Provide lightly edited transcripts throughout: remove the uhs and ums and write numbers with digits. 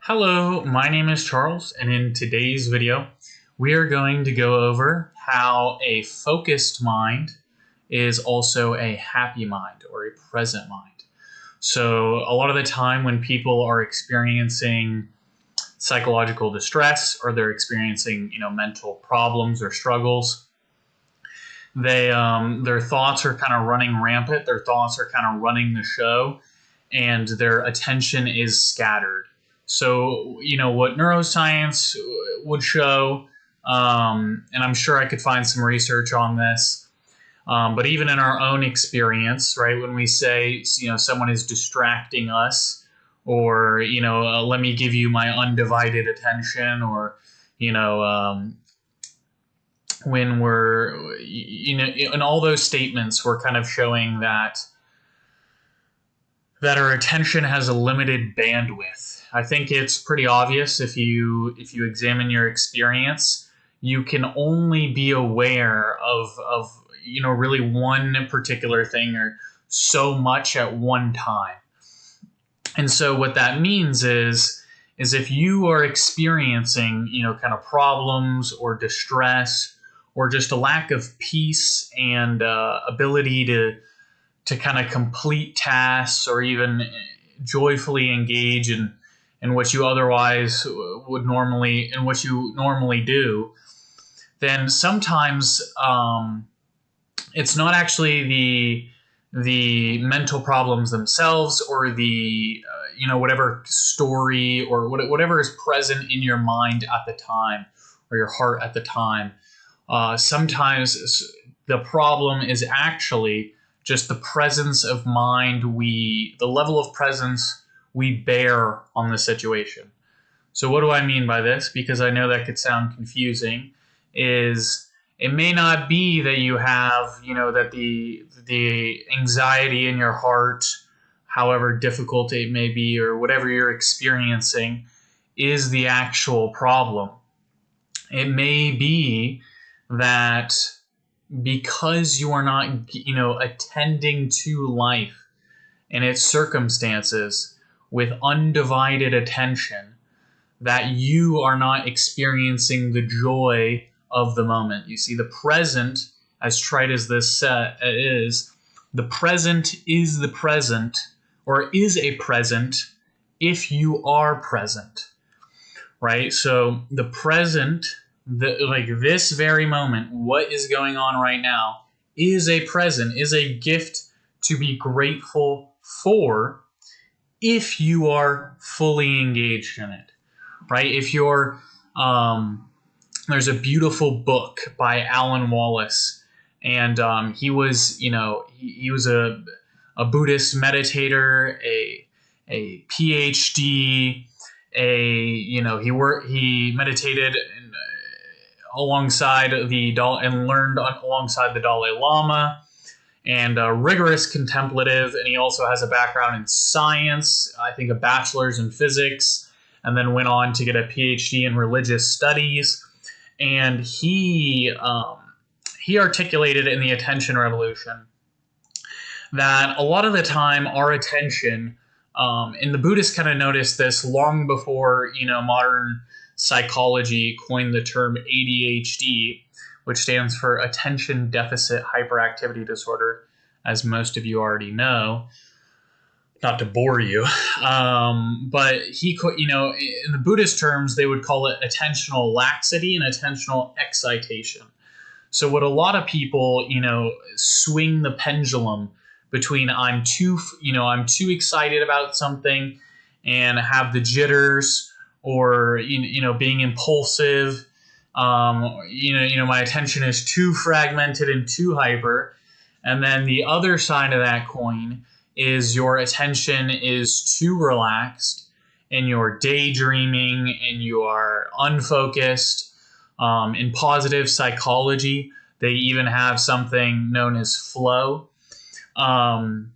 Hello, my name is Charles, and in today's video, we are going to go over how a focused mind is also a happy mind or a present mind. So a lot of the time when people are experiencing psychological distress or they're experiencing, mental problems or struggles, their thoughts are kind of running rampant, their thoughts are kind of running the show, and their attention is scattered. So, what neuroscience would show, and I'm sure I could find some research on this, but even in our own experience, right, when we say, someone is distracting us, or, let me give you my undivided attention, or, when we're, in all those statements, we're kind of showing that our attention has a limited bandwidth. I think it's pretty obvious if you examine your experience, you can only be aware of really one particular thing or so much at one time. And so what that means is if you are experiencing, kind of problems or distress or just a lack of peace and ability to kind of complete tasks or even joyfully engage in what you otherwise would normally, in what you normally do, then sometimes it's not actually the mental problems themselves or the whatever story or whatever is present in your mind at the time or your heart at the time. Sometimes the problem is actually just the presence of mind the level of presence we bear on the situation. So what do I mean by this? Because I know that could sound confusing, is it may not be that you have, that the anxiety in your heart, however difficult it may be, or whatever you're experiencing, is the actual problem. It may be that because you are not, attending to life and its circumstances with undivided attention, that you are not experiencing the joy of the moment. You see, the present, as trite as this set is, the present is the present, or is a present if you are present, right? So the present, this very moment, what is going on right now, is a present, is a gift to be grateful for if you are fully engaged in it, right? If you're, there's a beautiful book by Alan Wallace, and he was, he was a Buddhist meditator, a PhD, he meditated alongside and learned alongside the Dalai Lama, and a rigorous contemplative, and he also has a background in science, I think a bachelor's in physics, and then went on to get a PhD in religious studies. And he articulated in the Attention Revolution that a lot of the time our attention, and the Buddhists kind of noticed this long before, modern psychology coined the term ADHD, which stands for Attention Deficit Hyperactivity Disorder, as most of you already know. Not to bore you, but he, in the Buddhist terms, they would call it attentional laxity and attentional excitation. So what a lot of people, swing the pendulum between I'm too excited about something and have the jitters, or being impulsive. My attention is too fragmented and too hyper. And then the other side of that coin is your attention is too relaxed and you're daydreaming and you are unfocused. In positive psychology, they even have something known as flow. And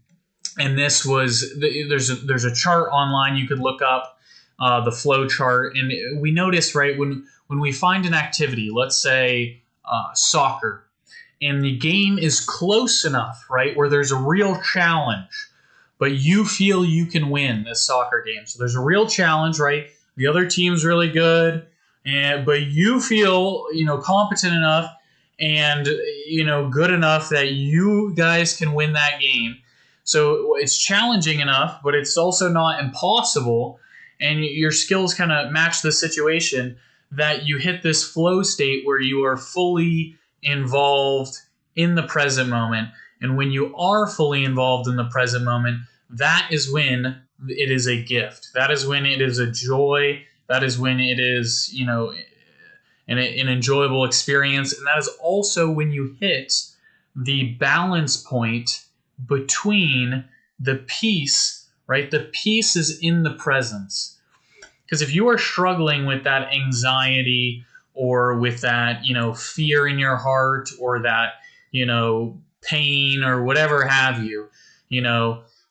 this was, there's a chart online you could look up, the flow chart. And we notice, right, when we find an activity, let's say soccer, and the game is close enough, right, where there's a real challenge, but you feel you can win this soccer game. So there's a real challenge, right? the other team's really good, but you feel, competent enough and, good enough that you guys can win that game. So it's challenging enough, but it's also not impossible. And your skills kind of match the situation that you hit this flow state where you are fully involved in the present moment. And when you are fully involved in the present moment, that is when it is a gift. That is when it is a joy. That is when it is, an enjoyable experience. And that is also when you hit the balance point between the peace, right? The peace is in the presence. Because if you are struggling with that anxiety or with that, fear in your heart or that, pain or whatever have you,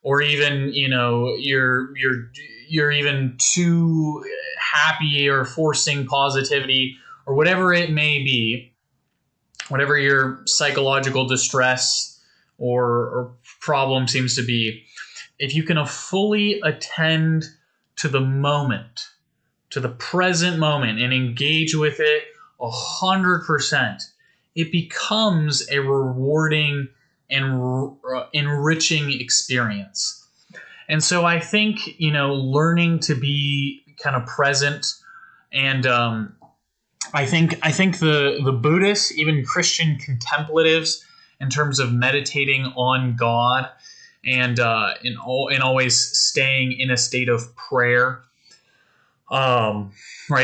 or even, you're even too happy or forcing positivity or whatever it may be, whatever your psychological distress or problem seems to be, if you can fully attend to the moment, to the present moment, and engage with it 100%, it becomes a rewarding and enriching experience. And so I think, learning to be kind of present, and I think the Buddhists, even Christian contemplatives, in terms of meditating on God and always staying in a state of prayer, right,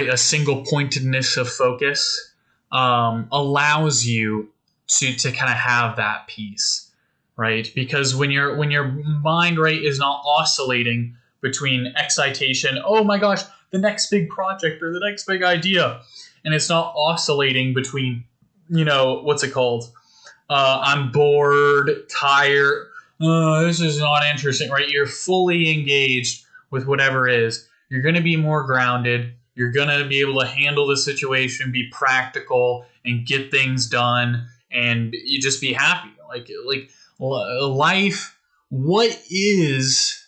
a single pointedness of focus, allows you to kind of have that peace, right? Because when your mind, right, is not oscillating between excitation, oh my gosh, the next big project or the next big idea, and it's not oscillating between, what's it called? I'm bored, tired. This is not interesting, right? You're fully engaged with whatever is. You're going to be more grounded. You're going to be able to handle the situation, be practical, and get things done, and you just be happy. Like life, what is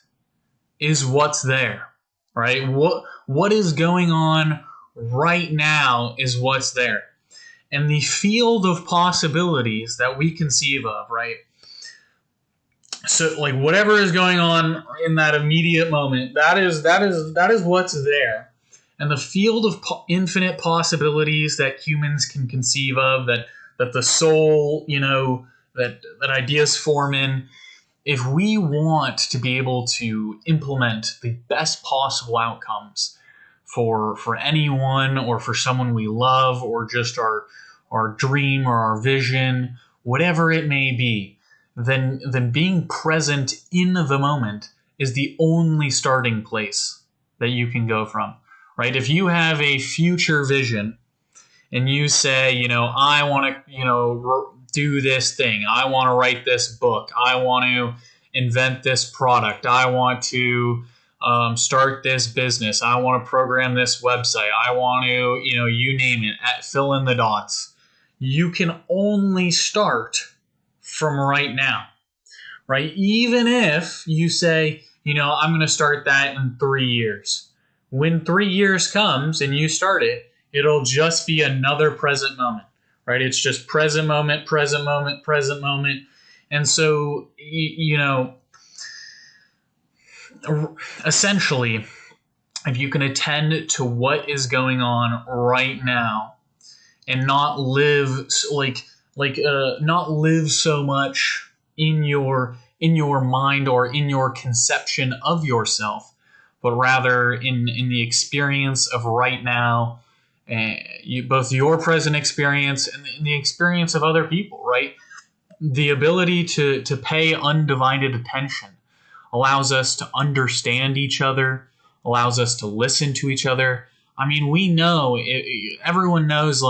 what's there, right? What is going on right now is what's there. And the field of possibilities that we conceive of, right? So, like, whatever is going on in that immediate moment, that is what's there. And the field of infinite possibilities that humans can conceive of, that the soul, that ideas form in, if we want to be able to implement the best possible outcomes for anyone or for someone we love or just our dream or our vision, whatever it may be, then being present in the moment is the only starting place that you can go from, right? If you have a future vision and you say, I want to, do this thing. I want to write this book. I want to invent this product. I want to start this business. I want to program this website. I want to, you name it, fill in the dots. You can only start from right now, right? Even if you say, I'm going to start that in 3 years. When 3 years comes and you start it, it'll just be another present moment, right? It's just present moment, present moment, present moment. And so, essentially, if you can attend to what is going on right now and not live not live so much in your mind or in your conception of yourself, but rather in the experience of right now, both your present experience and the experience of other people, right? The ability to pay undivided attention allows us to understand each other, allows us to listen to each other. I mean, we know, everyone knows,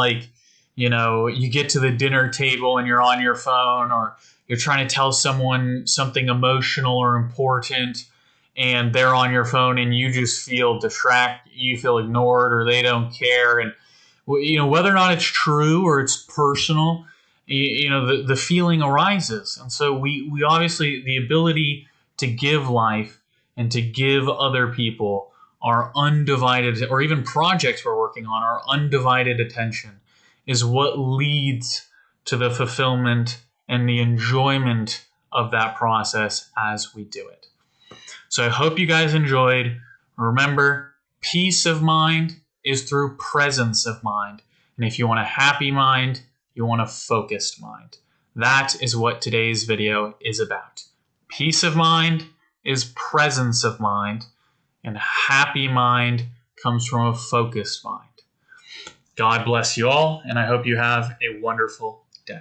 you get to the dinner table and you're on your phone, or you're trying to tell someone something emotional or important, and they're on your phone and you just feel distracted, you feel ignored, or they don't care. And, whether or not it's true or it's personal, the feeling arises. And so we obviously, the ability to give life and to give other people our undivided, or even projects we're working on, our undivided attention is what leads to the fulfillment and the enjoyment of that process as we do it. So I hope you guys enjoyed. Remember, peace of mind is through presence of mind. And if you want a happy mind, you want a focused mind. That is what today's video is about. Peace of mind is presence of mind, and happy mind comes from a focused mind. God bless you all, and I hope you have a wonderful day.